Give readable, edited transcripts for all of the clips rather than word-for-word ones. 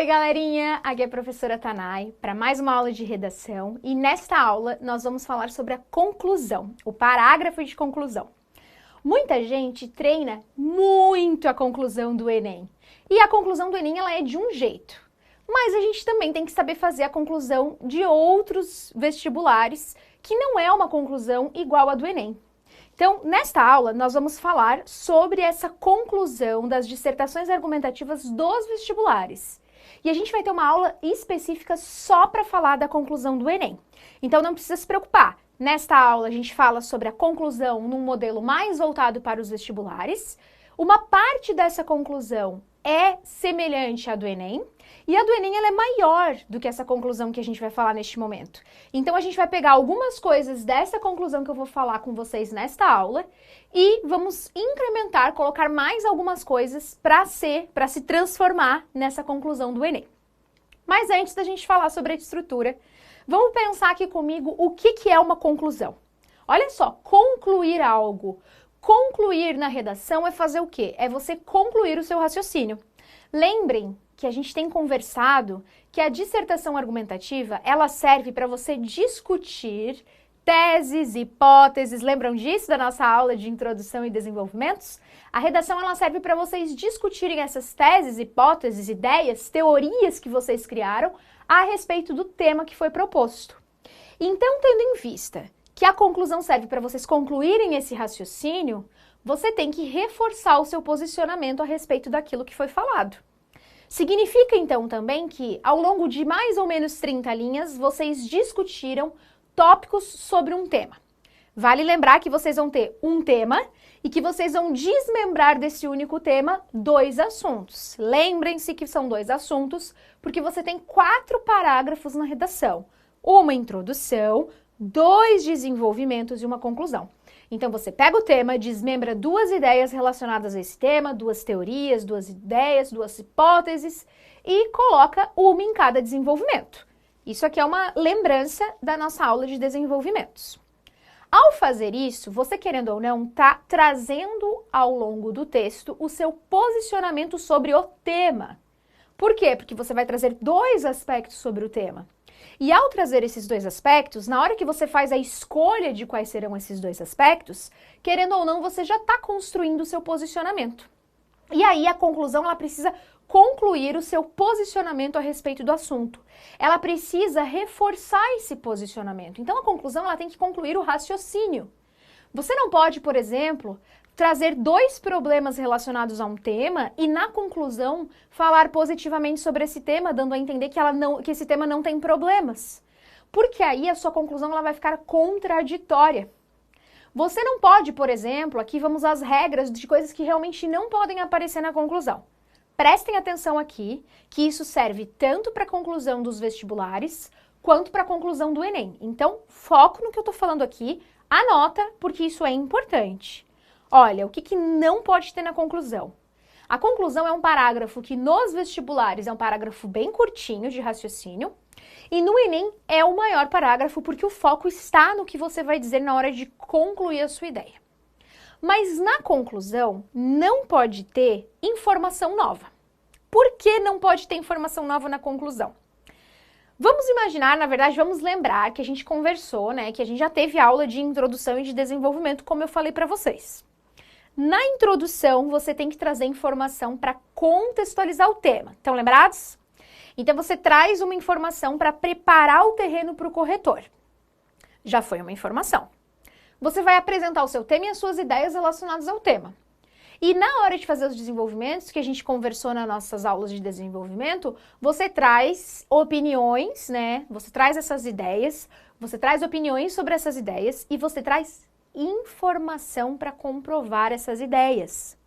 Oi, galerinha! Aqui é a professora Tanay para mais uma aula de redação e nesta aula nós vamos falar sobre a conclusão, o parágrafo de conclusão. Muita gente treina muito a conclusão do Enem e a conclusão do Enem ela é de um jeito, mas a gente também tem que saber fazer a conclusão de outros vestibulares que não é uma conclusão igual à do Enem. Então, nesta aula, nós vamos falar sobre essa conclusão das dissertações argumentativas dos vestibulares. E a gente vai ter uma aula específica só para falar da conclusão do Enem. Então, não precisa se preocupar. Nesta aula, a gente fala sobre a conclusão num modelo mais voltado para os vestibulares. Uma parte dessa conclusão é semelhante à do Enem, e a do Enem ela é maior do que essa conclusão que a gente vai falar neste momento. Então, a gente vai pegar algumas coisas dessa conclusão que eu vou falar com vocês nesta aula e vamos incrementar, colocar mais algumas coisas para se transformar nessa conclusão do Enem. Mas antes da gente falar sobre a estrutura, vamos pensar aqui comigo o que é uma conclusão. Olha só, concluir algo. Concluir na redação é fazer o quê? É você concluir o seu raciocínio. Lembrem que a gente tem conversado que a dissertação argumentativa, ela serve para você discutir teses, hipóteses, lembram disso da nossa aula de introdução e desenvolvimentos? A redação, ela serve para vocês discutirem essas teses, hipóteses, ideias, teorias que vocês criaram a respeito do tema que foi proposto. Então, tendo em vista que a conclusão serve para vocês concluírem esse raciocínio, você tem que reforçar o seu posicionamento a respeito daquilo que foi falado. Significa, então, também que, ao longo de mais ou menos 30 linhas, vocês discutiram tópicos sobre um tema. Vale lembrar que vocês vão ter um tema e que vocês vão desmembrar desse único tema 2 assuntos. Lembrem-se que são 2 assuntos, porque você tem 4 parágrafos na redação. Uma introdução, 2 desenvolvimentos e uma conclusão. Então, você pega o tema, desmembra 2 ideias relacionadas a esse tema, 2 teorias, 2 ideias, 2 hipóteses e coloca uma em cada desenvolvimento. Isso aqui é uma lembrança da nossa aula de desenvolvimentos. Ao fazer isso, você querendo ou não, está trazendo ao longo do texto o seu posicionamento sobre o tema. Por quê? Porque você vai trazer 2 aspectos sobre o tema. E ao trazer esses 2 aspectos, na hora que você faz a escolha de quais serão esses 2 aspectos, querendo ou não, você já está construindo o seu posicionamento. E aí a conclusão, ela precisa concluir o seu posicionamento a respeito do assunto. Ela precisa reforçar esse posicionamento. Então a conclusão, ela tem que concluir o raciocínio. Você não pode, por exemplo, trazer 2 problemas relacionados a um tema e, na conclusão, falar positivamente sobre esse tema, dando a entender que esse tema não tem problemas. Porque aí a sua conclusão ela vai ficar contraditória. Você não pode, por exemplo, aqui vamos às regras de coisas que realmente não podem aparecer na conclusão. Prestem atenção aqui, que isso serve tanto para a conclusão dos vestibulares, quanto para a conclusão do Enem. Então, foco no que eu estou falando aqui, anota, porque isso é importante. Olha, o que não pode ter na conclusão? A conclusão é um parágrafo que nos vestibulares é um parágrafo bem curtinho de raciocínio e no Enem é o maior parágrafo porque o foco está no que você vai dizer na hora de concluir a sua ideia. Mas na conclusão não pode ter informação nova. Por que não pode ter informação nova na conclusão? Vamos imaginar, na verdade, vamos lembrar que a gente conversou, né, que a gente já teve aula de introdução e de desenvolvimento, como eu falei para vocês. Na introdução, você tem que trazer informação para contextualizar o tema. Estão lembrados? Então, você traz uma informação para preparar o terreno para o corretor. Já foi uma informação. Você vai apresentar o seu tema e as suas ideias relacionadas ao tema. E na hora de fazer os desenvolvimentos, que a gente conversou nas nossas aulas de desenvolvimento, você traz opiniões, né? Você traz essas ideias, você traz opiniões sobre essas ideias e você traz informação para comprovar essas ideias.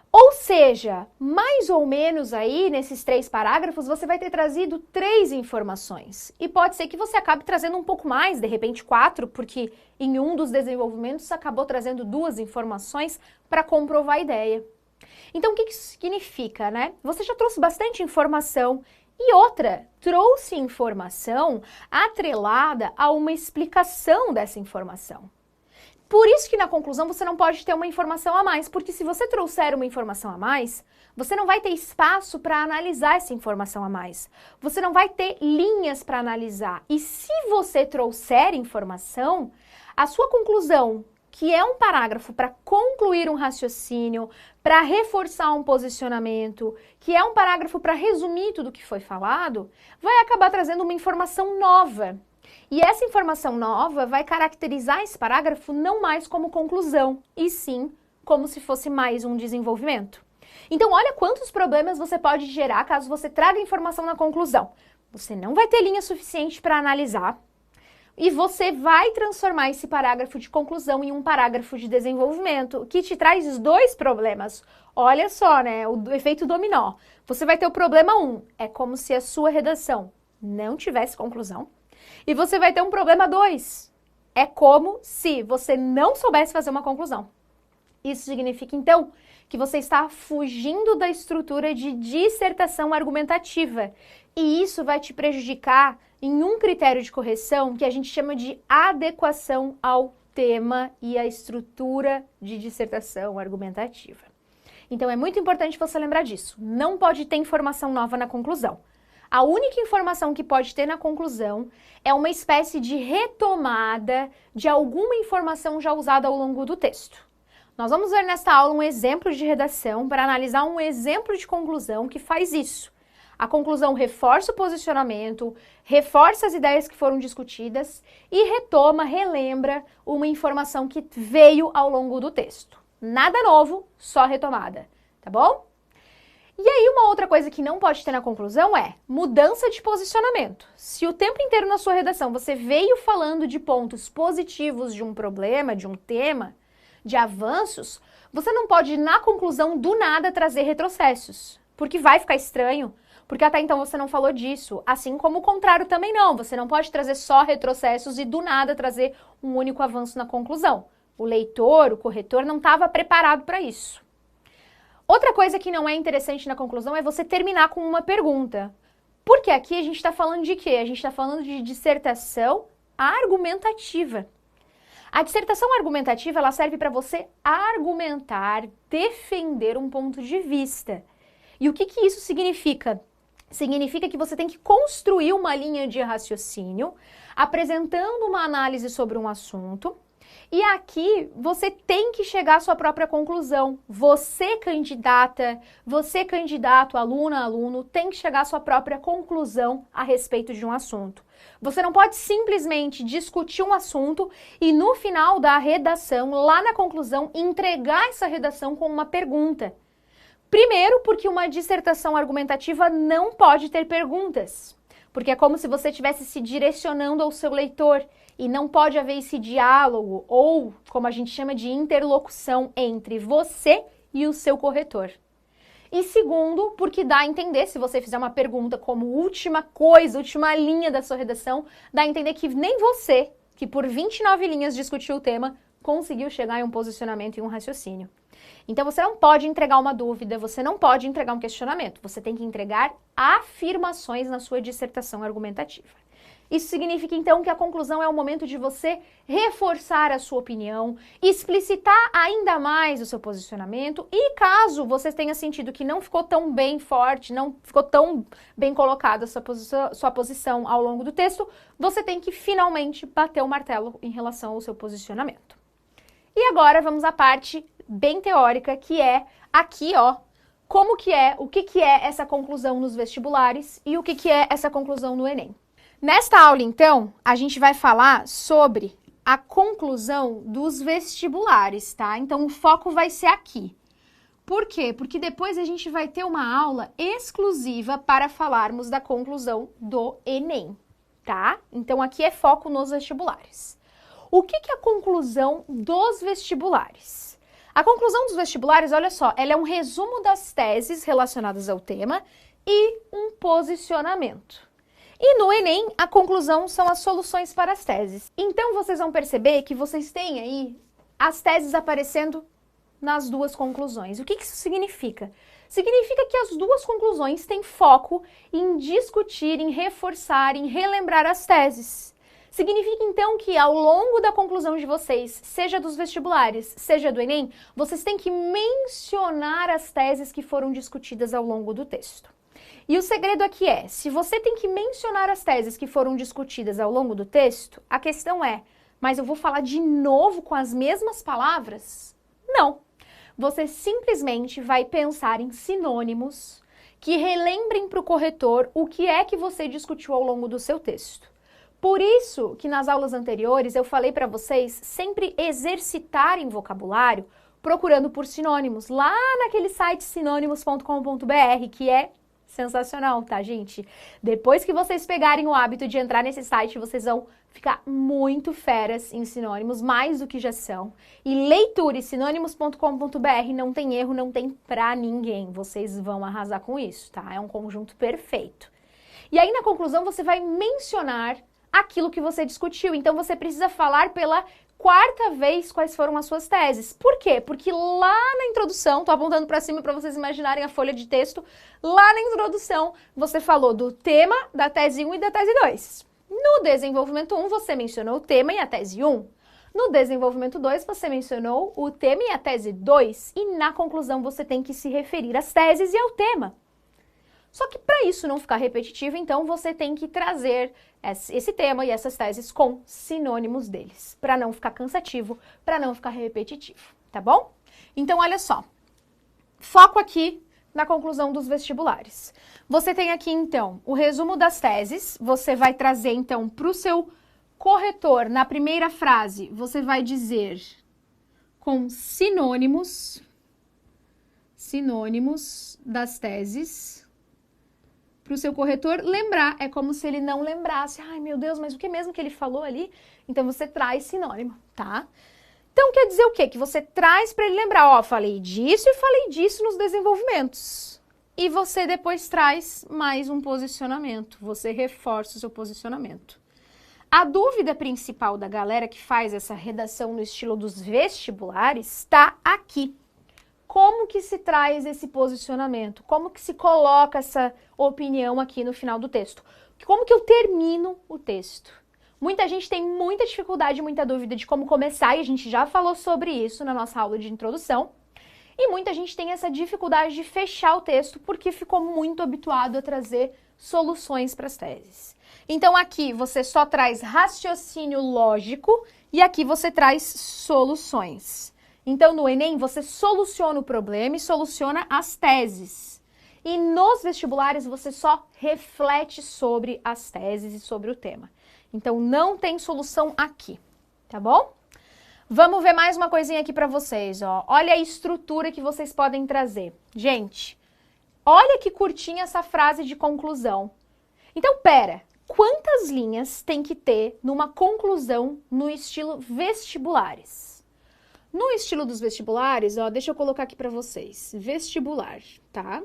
Ou seja, mais ou menos aí, nesses 3 parágrafos, você vai ter trazido 3 informações. E pode ser que você acabe trazendo um pouco mais, de repente 4, porque em um dos desenvolvimentos você acabou trazendo 2 informações para comprovar a ideia. Então, o que isso significa, né? Você já trouxe bastante informação e outra, trouxe informação atrelada a uma explicação dessa informação. por isso que na conclusão você não pode ter uma informação a mais, porque se você trouxer uma informação a mais, você não vai ter espaço para analisar essa informação a mais. Você não vai ter linhas para analisar. E se você trouxer informação, a sua conclusão, que é um parágrafo para concluir um raciocínio, para reforçar um posicionamento, que é um parágrafo para resumir tudo o que foi falado, vai acabar trazendo uma informação nova. E essa informação nova vai caracterizar esse parágrafo não mais como conclusão, e sim como se fosse mais um desenvolvimento. Então, olha quantos problemas você pode gerar caso você traga informação na conclusão. Você não vai ter linha suficiente para analisar e você vai transformar esse parágrafo de conclusão em um parágrafo de desenvolvimento, o que te traz dois problemas. Olha só, né? O efeito dominó. Você vai ter o problema 1, é como se a sua redação não tivesse conclusão. E você vai ter um problema 2, é como se você não soubesse fazer uma conclusão. Isso significa, então, que você está fugindo da estrutura de dissertação argumentativa. E isso vai te prejudicar em um critério de correção que a gente chama de adequação ao tema e à estrutura de dissertação argumentativa. Então, é muito importante você lembrar disso. Não pode ter informação nova na conclusão. A única informação que pode ter na conclusão é uma espécie de retomada de alguma informação já usada ao longo do texto. Nós vamos ver nesta aula um exemplo de redação para analisar um exemplo de conclusão que faz isso. A conclusão reforça o posicionamento, reforça as ideias que foram discutidas e retoma, relembra uma informação que veio ao longo do texto. Nada novo, só retomada, tá bom? E aí uma outra coisa que não pode ter na conclusão é mudança de posicionamento. Se o tempo inteiro na sua redação você veio falando de pontos positivos de um problema, de um tema, de avanços, você não pode na conclusão do nada trazer retrocessos, porque vai ficar estranho, porque até então você não falou disso, assim como o contrário também não, você não pode trazer só retrocessos e do nada trazer um único avanço na conclusão. O leitor, o corretor não estava preparado para isso. Outra coisa que não é interessante na conclusão é você terminar com uma pergunta. Porque aqui a gente está falando de quê? A gente está falando de dissertação argumentativa. A dissertação argumentativa, ela serve para você argumentar, defender um ponto de vista. E o que isso significa? Significa que você tem que construir uma linha de raciocínio, apresentando uma análise sobre um assunto, e aqui você tem que chegar à sua própria conclusão. Você, candidata, você, candidato, aluna, aluno, tem que chegar à sua própria conclusão a respeito de um assunto. Você não pode simplesmente discutir um assunto e no final da redação, lá na conclusão, entregar essa redação com uma pergunta. Primeiro, porque uma dissertação argumentativa não pode ter perguntas, porque é como se você estivesse se direcionando ao seu leitor e não pode haver esse diálogo ou, como a gente chama de interlocução entre você e o seu corretor. E segundo, porque dá a entender, se você fizer uma pergunta como última coisa, última linha da sua redação, dá a entender que nem você, que por 29 linhas discutiu o tema, conseguiu chegar em um posicionamento e um raciocínio. Então você não pode entregar uma dúvida, você não pode entregar um questionamento, você tem que entregar afirmações na sua dissertação argumentativa. Isso significa, então, que a conclusão é o momento de você reforçar a sua opinião, explicitar ainda mais o seu posicionamento e caso você tenha sentido que não ficou tão bem forte, não ficou tão bem colocada a sua posição ao longo do texto, você tem que finalmente bater o martelo em relação ao seu posicionamento. E agora vamos à parte bem teórica, que é aqui, ó, como que é, o que é essa conclusão nos vestibulares e o que é essa conclusão no Enem. Nesta aula, então, a gente vai falar sobre a conclusão dos vestibulares, tá? Então, o foco vai ser aqui. Por quê? Porque depois a gente vai ter uma aula exclusiva para falarmos da conclusão do Enem, tá? Então, aqui é foco nos vestibulares. O que é a conclusão dos vestibulares? A conclusão dos vestibulares, olha só, ela é um resumo das teses relacionadas ao tema e um posicionamento. E no Enem, a conclusão são as soluções para as teses. Então, vocês vão perceber que vocês têm aí as teses aparecendo nas duas conclusões. O que isso significa? Significa que as duas conclusões têm foco em discutir, em reforçar, em relembrar as teses. Significa então que ao longo da conclusão de vocês, seja dos vestibulares, seja do Enem, vocês têm que mencionar as teses que foram discutidas ao longo do texto. E o segredo aqui é, se você tem que mencionar as teses que foram discutidas ao longo do texto, a questão é, mas eu vou falar de novo com as mesmas palavras? Não. Você simplesmente vai pensar em sinônimos que relembrem para o corretor o que é que você discutiu ao longo do seu texto. Por isso que nas aulas anteriores eu falei para vocês sempre exercitarem vocabulário procurando por sinônimos lá naquele site sinônimos.com.br, que é sensacional, tá, gente? Depois que vocês pegarem o hábito de entrar nesse site, vocês vão ficar muito feras em sinônimos, mais do que já são. E leitura e sinônimos.com.br não tem erro, não tem pra ninguém. Vocês vão arrasar com isso, tá? É um conjunto perfeito. E aí, na conclusão, você vai mencionar aquilo que você discutiu. Então, você precisa falar pela quarta vez quais foram as suas teses. Por quê? Porque lá na introdução, tô apontando para cima para vocês imaginarem a folha de texto, lá na introdução você falou do tema da tese 1 e da tese 2. No desenvolvimento 1 você mencionou o tema e a tese 1. No desenvolvimento 2 você mencionou o tema e a tese 2. E na conclusão você tem que se referir às teses e ao tema. Só que para isso não ficar repetitivo, então você tem que trazer esse tema e essas teses com sinônimos deles, para não ficar cansativo, para não ficar repetitivo, tá bom? Então, olha só, foco aqui na conclusão dos vestibulares. Você tem aqui, então, o resumo das teses, você vai trazer, então, para o seu corretor, na primeira frase, você vai dizer com sinônimos das teses, para o seu corretor lembrar. É como se ele não lembrasse. Ai, meu Deus, mas o que mesmo que ele falou ali? Então, você traz sinônimo, tá? Então, quer dizer o quê? Que você traz para ele lembrar, ó, falei disso e falei disso nos desenvolvimentos. E você depois traz mais um posicionamento. Você reforça o seu posicionamento. A dúvida principal da galera que faz essa redação no estilo dos vestibulares está aqui. Como que se traz esse posicionamento? Como que se coloca essa opinião aqui no final do texto? Como que eu termino o texto? Muita gente tem muita dificuldade, muita dúvida de como começar, e a gente já falou sobre isso na nossa aula de introdução. E muita gente tem essa dificuldade de fechar o texto porque ficou muito habituado a trazer soluções para as teses. Então aqui você só traz raciocínio lógico e aqui você traz soluções. Então, no Enem, você soluciona o problema e soluciona as teses. E nos vestibulares, você só reflete sobre as teses e sobre o tema. Então, não tem solução aqui, tá bom? Vamos ver mais uma coisinha aqui para vocês, ó. Olha a estrutura que vocês podem trazer. Gente, olha que curtinha essa frase de conclusão. Então, pera, quantas linhas tem que ter numa conclusão no estilo vestibulares? No estilo dos vestibulares, ó, deixa eu colocar aqui para vocês, vestibular, tá?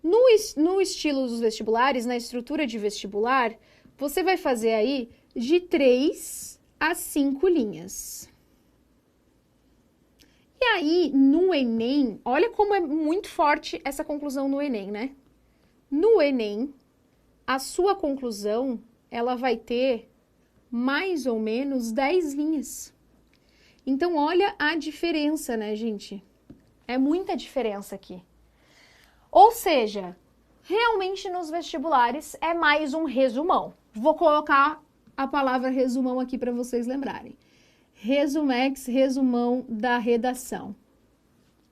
No estilo dos vestibulares, na estrutura de vestibular, você vai fazer aí de 3 a 5 linhas. E aí, no Enem, olha como é muito forte essa conclusão no Enem, né? No Enem, a sua conclusão, ela vai ter mais ou menos 10 linhas. Então, olha a diferença, né, gente? É muita diferença aqui. Ou seja, realmente nos vestibulares é mais um resumão. Vou colocar a palavra resumão aqui para vocês lembrarem. Resumex, resumão da redação.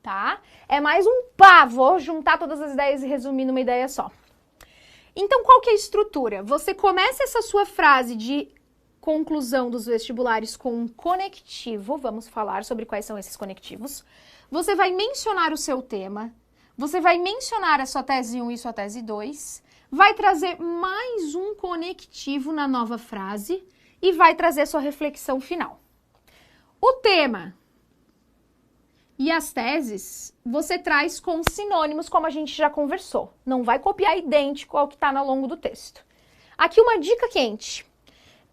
Tá? É mais um pá, vou juntar todas as ideias e resumir numa ideia só. Então, qual que é a estrutura? Você começa essa sua frase de conclusão dos vestibulares com um conectivo, vamos falar sobre quais são esses conectivos. Você vai mencionar o seu tema, você vai mencionar a sua tese 1 e sua tese 2, vai trazer mais um conectivo na nova frase e vai trazer sua reflexão final. O tema e as teses você traz com sinônimos, como a gente já conversou. Não vai copiar idêntico ao que está ao longo do texto. Aqui uma dica quente.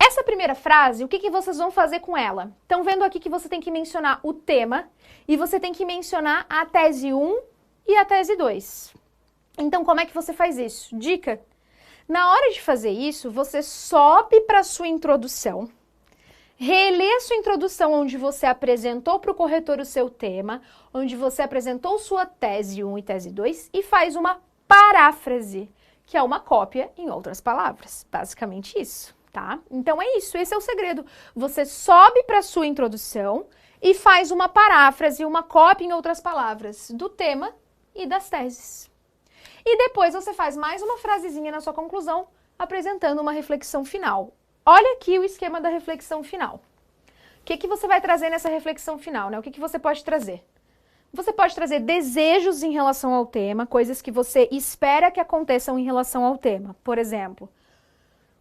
Essa primeira frase, o que vocês vão fazer com ela? Estão vendo aqui que você tem que mencionar o tema e você tem que mencionar a tese 1 e a tese 2. Então, como é que você faz isso? Dica: Na hora de fazer isso, você sobe para a sua introdução, relê a sua introdução onde você apresentou para o corretor o seu tema, onde você apresentou sua tese 1 e tese 2 e faz uma paráfrase, que é uma cópia em outras palavras. Basicamente isso, tá? Então é isso, esse é o segredo. Você sobe para a sua introdução e faz uma paráfrase, uma cópia em outras palavras do tema e das teses. E depois você faz mais uma frasezinha na sua conclusão, apresentando uma reflexão final. Olha aqui o esquema da reflexão final. O que você vai trazer nessa reflexão final, né? O que você pode trazer? Você pode trazer desejos em relação ao tema, coisas que você espera que aconteçam em relação ao tema. Por exemplo,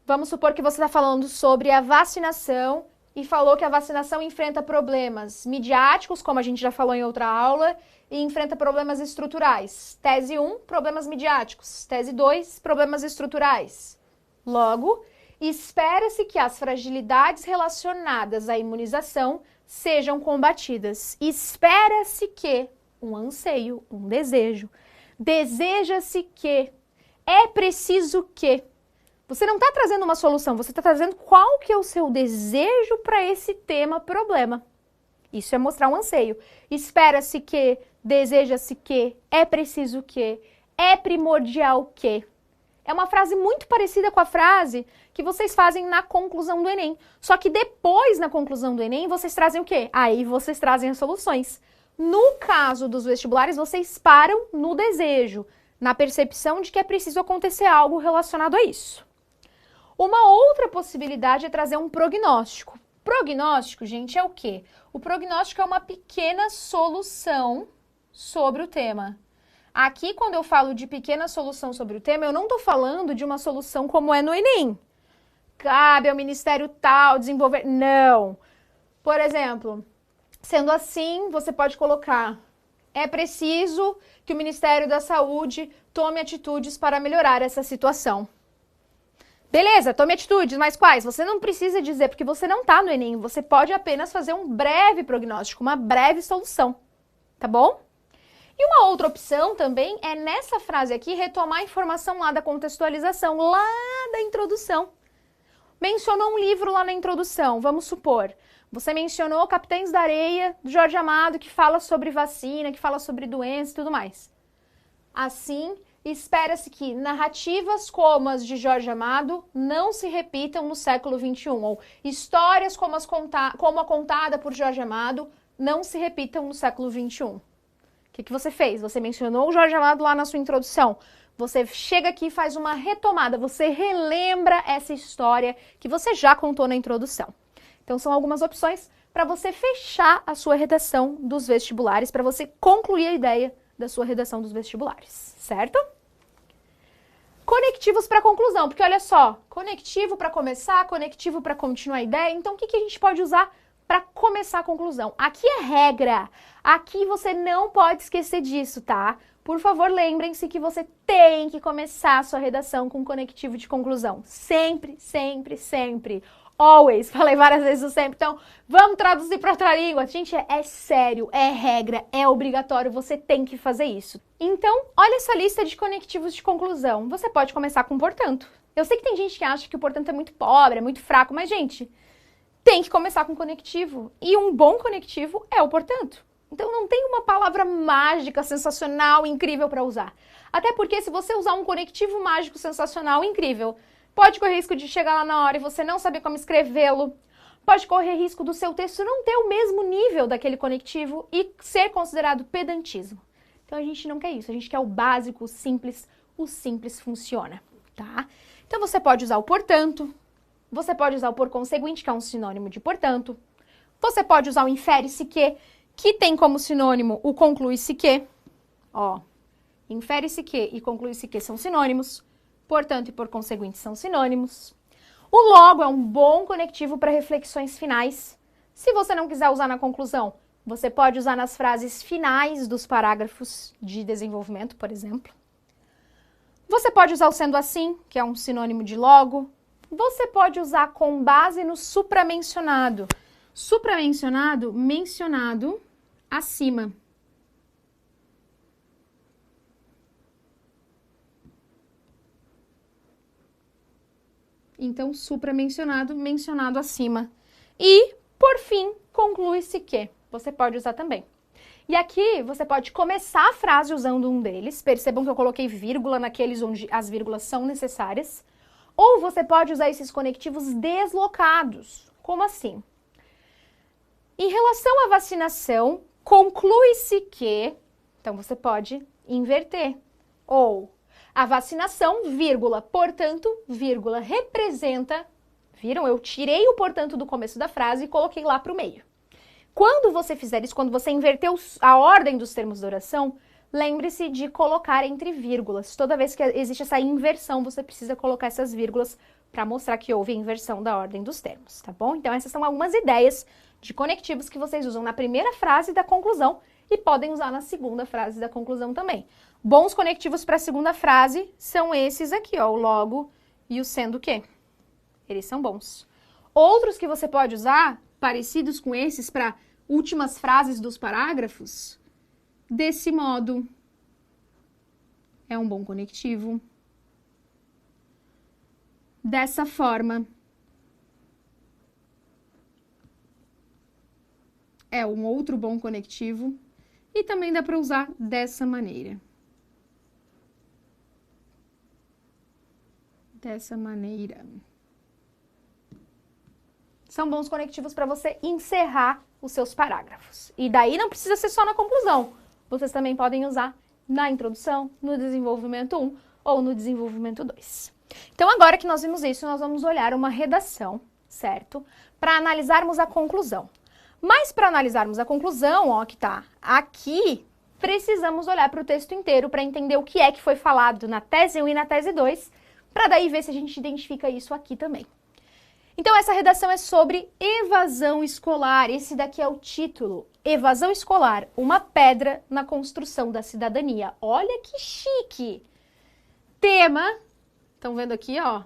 vamos supor que você está falando sobre a vacinação e falou que a vacinação enfrenta problemas midiáticos, como a gente já falou em outra aula, e enfrenta problemas estruturais. Tese 1, problemas midiáticos. Tese 2, problemas estruturais. Logo, espera-se que as fragilidades relacionadas à imunização sejam combatidas. Espera-se que, um anseio, um desejo. Deseja-se que, é preciso que. Você não está trazendo uma solução, você está trazendo qual que é o seu desejo para esse tema, problema. Isso é mostrar um anseio. Espera-se que, deseja-se que, é preciso que, é primordial que. É uma frase muito parecida com a frase que vocês fazem na conclusão do Enem. Só que depois, na conclusão do Enem, vocês trazem o quê? Aí vocês trazem as soluções. No caso dos vestibulares, vocês param no desejo, na percepção de que é preciso acontecer algo relacionado a isso. Uma outra possibilidade é trazer um prognóstico. Prognóstico, gente, é o quê? O prognóstico é uma pequena solução sobre o tema. Aqui, quando eu falo de pequena solução sobre o tema, eu não estou falando de uma solução como é no Enem. Cabe ao Ministério tal desenvolver... Não. Por exemplo, sendo assim, você pode colocar: é preciso que o Ministério da Saúde tome atitudes para melhorar essa situação. Beleza, tome atitudes, mas quais? Você não precisa dizer, porque você não está no Enem. Você pode apenas fazer um breve prognóstico, uma breve solução. Tá bom? E uma outra opção também é, nessa frase aqui, retomar a informação lá da contextualização, lá da introdução. Mencionou um livro lá na introdução, vamos supor. Você mencionou Capitães da Areia, do Jorge Amado, que fala sobre vacina, que fala sobre doença e tudo mais. Assim, espera-se que narrativas como as de Jorge Amado não se repitam no século XXI, ou histórias como a contada por Jorge Amado não se repitam no século XXI. O que você fez? Você mencionou o Jorge Amado lá na sua introdução. Você chega aqui e faz uma retomada, você relembra essa história que você já contou na introdução. Então, são algumas opções para você fechar a sua redação dos vestibulares, para você concluir a ideia da sua redação dos vestibulares, certo? Conectivos para conclusão, porque olha só, conectivo para começar, conectivo para continuar a ideia, então o que a gente pode usar para começar a conclusão? Aqui é regra, aqui você não pode esquecer disso, tá? Por favor, lembrem-se que você tem que começar a sua redação com conectivo de conclusão. Sempre, sempre, sempre. Always. Falei várias vezes o sempre. Então, vamos traduzir para outra língua. Gente, é sério, é regra, é obrigatório, você tem que fazer isso. Então, olha essa lista de conectivos de conclusão. Você pode começar com portanto. Eu sei que tem gente que acha que o portanto é muito pobre, é muito fraco, mas, gente, tem que começar com conectivo. E um bom conectivo é o portanto. Então, não tem uma palavra mágica, sensacional, incrível para usar. Até porque, se você usar um conectivo mágico, sensacional, incrível, pode correr risco de chegar lá na hora e você não saber como escrevê-lo. Pode correr risco do seu texto não ter o mesmo nível daquele conectivo e ser considerado pedantismo. Então, a gente não quer isso. A gente quer o básico, o simples funciona, tá? Então, você pode usar o portanto, você pode usar o por conseguinte, que é um sinônimo de portanto, você pode usar o infere-se que tem como sinônimo o conclui-se que. Ó, infere-se que e conclui-se que são sinônimos, portanto e por conseguinte são sinônimos. O logo é um bom conectivo para reflexões finais. Se você não quiser usar na conclusão, você pode usar nas frases finais dos parágrafos de desenvolvimento, por exemplo. Você pode usar o sendo assim, que é um sinônimo de logo. Você pode usar com base no supramencionado. Supramencionado, mencionado acima. Então, supramencionado, mencionado acima. E, por fim, conclui-se que você pode usar também. E aqui você pode começar a frase usando um deles. Percebam que eu coloquei vírgula naqueles onde as vírgulas são necessárias. Ou você pode usar esses conectivos deslocados. Como assim? Em relação à vacinação, conclui-se que... Então, você pode inverter. Ou a vacinação, vírgula, portanto, vírgula, representa... Viram? Eu tirei o portanto do começo da frase e coloquei lá para o meio. Quando você fizer isso, quando você inverter a ordem dos termos da oração, lembre-se de colocar entre vírgulas. Toda vez que existe essa inversão, você precisa colocar essas vírgulas para mostrar que houve a inversão da ordem dos termos, tá bom? Então, essas são algumas ideias de conectivos que vocês usam na primeira frase da conclusão e podem usar na segunda frase da conclusão também. Bons conectivos para a segunda frase são esses aqui, ó, o logo e o sendo que. Eles são bons. Outros que você pode usar, parecidos com esses, para últimas frases dos parágrafos, desse modo. É um bom conectivo. Dessa forma. É um outro bom conectivo. E também dá para usar dessa maneira. Dessa maneira. São bons conectivos para você encerrar os seus parágrafos. E daí não precisa ser só na conclusão. Vocês também podem usar na introdução, no desenvolvimento 1 ou no desenvolvimento 2. Então, agora que nós vimos isso, nós vamos olhar uma redação, certo? Para analisarmos a conclusão. Mas para analisarmos a conclusão, ó, que tá aqui, precisamos olhar para o texto inteiro para entender o que é que foi falado na tese 1 e na tese 2, para daí ver se a gente identifica isso aqui também. Então, essa redação é sobre evasão escolar. Esse daqui é o título. Evasão escolar, uma pedra na construção da cidadania. Olha que chique! Tema, estão vendo aqui, ó?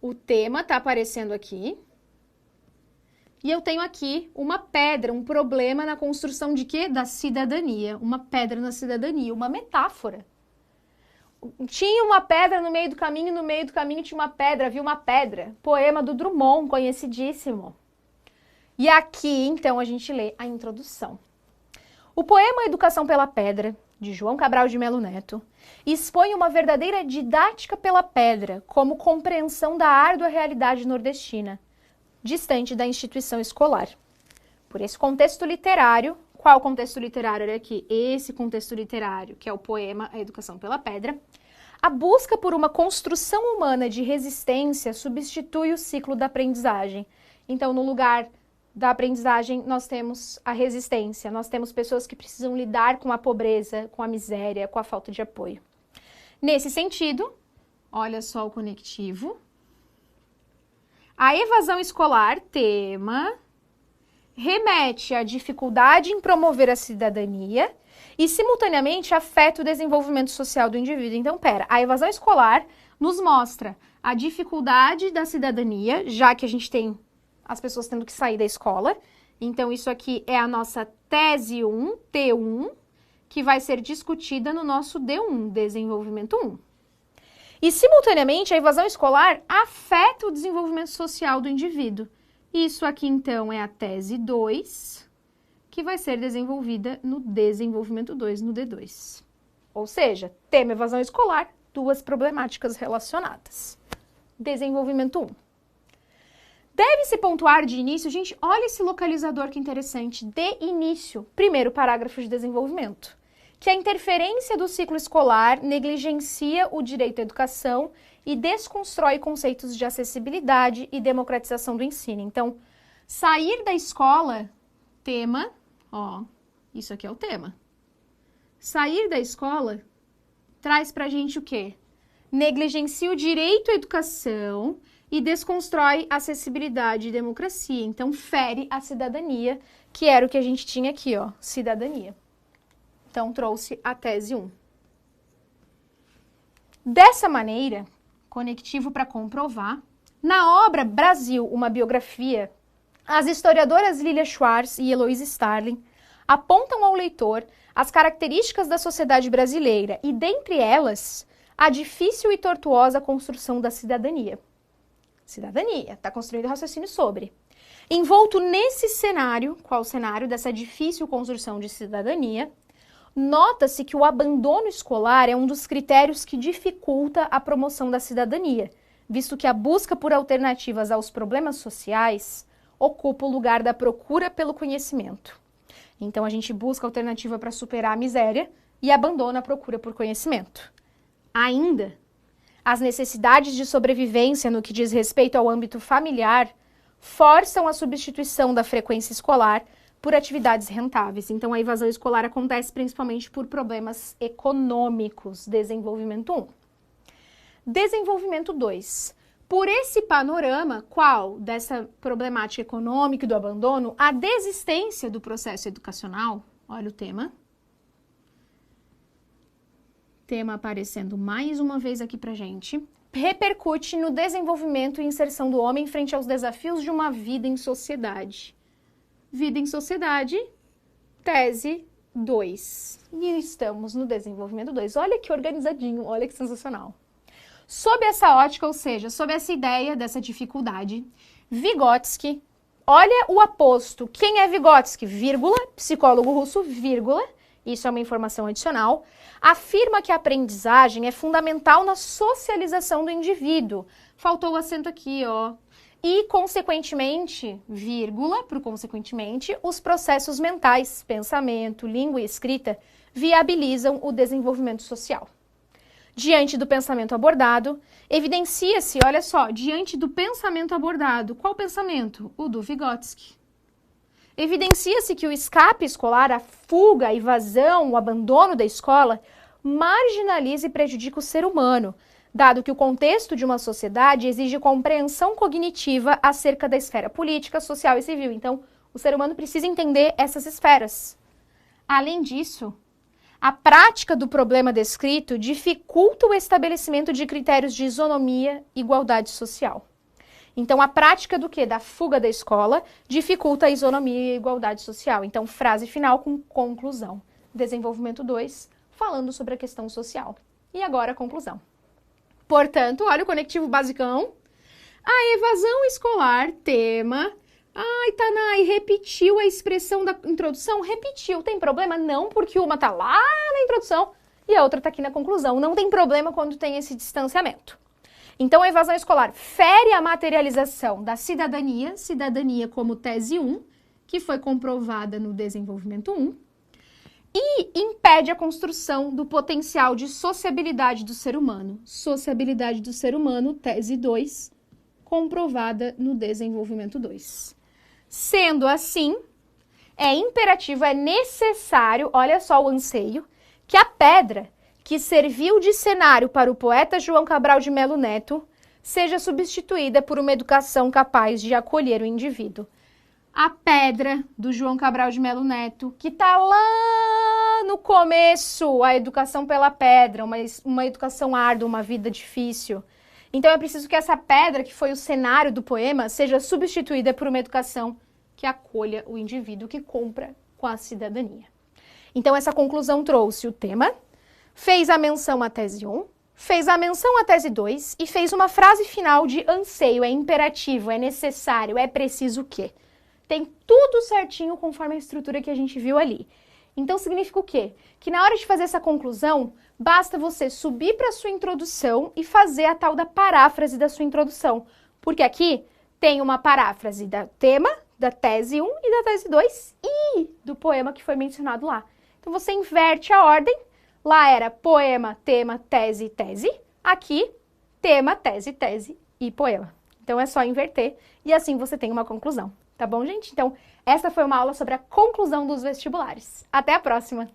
O tema tá aparecendo aqui. E eu tenho aqui uma pedra, um problema na construção de quê? Da cidadania. Uma pedra na cidadania, uma metáfora. Tinha uma pedra no meio do caminho, e no meio do caminho tinha uma pedra, viu uma pedra. Poema do Drummond, conhecidíssimo. E aqui, então, a gente lê a introdução. O poema Educação pela Pedra, de João Cabral de Melo Neto, expõe uma verdadeira didática pela pedra, como compreensão da árdua realidade nordestina, distante da instituição escolar. Por esse contexto literário, qual contexto literário era aqui? Esse contexto literário, que é o poema A Educação pela Pedra. A busca por uma construção humana de resistência substitui o ciclo da aprendizagem. Então, no lugar da aprendizagem, nós temos a resistência. Nós temos pessoas que precisam lidar com a pobreza, com a miséria, com a falta de apoio. Nesse sentido, olha só o conectivo. A evasão escolar, tema, remete à dificuldade em promover a cidadania e, simultaneamente, afeta o desenvolvimento social do indivíduo. Então, a evasão escolar nos mostra a dificuldade da cidadania, já que a gente tem as pessoas tendo que sair da escola. Então, isso aqui é a nossa tese 1, T1, que vai ser discutida no nosso D1, desenvolvimento 1. E, simultaneamente, a evasão escolar afeta o desenvolvimento social do indivíduo. Isso aqui, então, é a tese 2, que vai ser desenvolvida no desenvolvimento 2, no D2. Ou seja, tema evasão escolar, duas problemáticas relacionadas. Desenvolvimento 1. Deve-se pontuar de início, gente, olha esse localizador que interessante, de início, primeiro parágrafo de desenvolvimento, que a interferência do ciclo escolar negligencia o direito à educação e desconstrói conceitos de acessibilidade e democratização do ensino. Então, sair da escola, tema, ó, isso aqui é o tema. Sair da escola traz pra gente o quê? Negligencia o direito à educação e desconstrói acessibilidade e democracia. Então, fere a cidadania, que era o que a gente tinha aqui, ó, cidadania. Então, trouxe a tese 1. Dessa maneira, conectivo para comprovar, na obra Brasil, uma biografia, as historiadoras Lilia Schwartz e Heloísa Starling apontam ao leitor as características da sociedade brasileira e, dentre elas, a difícil e tortuosa construção da cidadania. Cidadania. Está construindo raciocínio sobre. Envolto nesse cenário, qual o cenário dessa difícil construção de cidadania, nota-se que o abandono escolar é um dos critérios que dificulta a promoção da cidadania, visto que a busca por alternativas aos problemas sociais ocupa o lugar da procura pelo conhecimento. Então, a gente busca alternativa para superar a miséria e abandona a procura por conhecimento. Ainda, as necessidades de sobrevivência no que diz respeito ao âmbito familiar forçam a substituição da frequência escolar por atividades rentáveis. Então, a evasão escolar acontece principalmente por problemas econômicos. Desenvolvimento 1. Desenvolvimento 2. Por esse panorama, qual dessa problemática econômica e do abandono, a desistência do processo educacional, olha o tema. Tema aparecendo mais uma vez aqui pra gente, repercute no desenvolvimento e inserção do homem frente aos desafios de uma vida em sociedade. Vida em sociedade, tese 2. E estamos no desenvolvimento 2. Olha que organizadinho, olha que sensacional. Sob essa ótica, ou seja, sob essa ideia dessa dificuldade, Vygotsky, olha o aposto. Quem é Vygotsky? Vírgula, psicólogo russo, vírgula, isso é uma informação adicional, afirma que a aprendizagem é fundamental na socialização do indivíduo. Faltou o acento aqui, ó. E, consequentemente, vírgula, por consequentemente, os processos mentais, pensamento, língua e escrita, viabilizam o desenvolvimento social. Diante do pensamento abordado, evidencia-se, olha só, diante do pensamento abordado, qual pensamento? O do Vygotsky. Evidencia-se que o escape escolar, a fuga, a evasão, o abandono da escola, marginaliza e prejudica o ser humano, dado que o contexto de uma sociedade exige compreensão cognitiva acerca da esfera política, social e civil. Então, o ser humano precisa entender essas esferas. Além disso, a prática do problema descrito dificulta o estabelecimento de critérios de isonomia e igualdade social. Então, a prática do quê? Da fuga da escola dificulta a isonomia e igualdade social. Então, frase final com conclusão. Desenvolvimento 2, falando sobre a questão social. E agora a conclusão. Portanto, olha o conectivo basicão. A evasão escolar, tema. Ai, Tanay, repetiu a expressão da introdução? Repetiu. Tem problema? Não, porque uma tá lá na introdução e a outra tá aqui na conclusão. Não tem problema quando tem esse distanciamento. Então, a evasão escolar fere a materialização da cidadania, cidadania como tese 1, que foi comprovada no desenvolvimento 1, e impede a construção do potencial de sociabilidade do ser humano. Sociabilidade do ser humano, tese 2, comprovada no desenvolvimento 2. Sendo assim, é imperativo, é necessário, olha só o anseio, que a pedra que serviu de cenário para o poeta João Cabral de Melo Neto seja substituída por uma educação capaz de acolher o indivíduo. A pedra do João Cabral de Melo Neto, que está lá no começo, a educação pela pedra, uma educação árdua, uma vida difícil. Então é preciso que essa pedra, que foi o cenário do poema, seja substituída por uma educação que acolha o indivíduo, que compra com a cidadania. Então essa conclusão trouxe o tema, fez a menção à tese 1, fez a menção à tese 2 e fez uma frase final de anseio, é imperativo, é necessário, é preciso o quê? Tem tudo certinho conforme a estrutura que a gente viu ali. Então significa o quê? Que na hora de fazer essa conclusão, basta você subir para a sua introdução e fazer a tal da paráfrase da sua introdução. Porque aqui tem uma paráfrase do tema, da tese 1 e da tese 2 e do poema que foi mencionado lá. Então você inverte a ordem. Lá era poema, tema, tese, tese. Aqui, tema, tese, tese e poema. Então é só inverter e assim você tem uma conclusão. Tá bom, gente? Então, essa foi uma aula sobre a conclusão dos vestibulares. Até a próxima!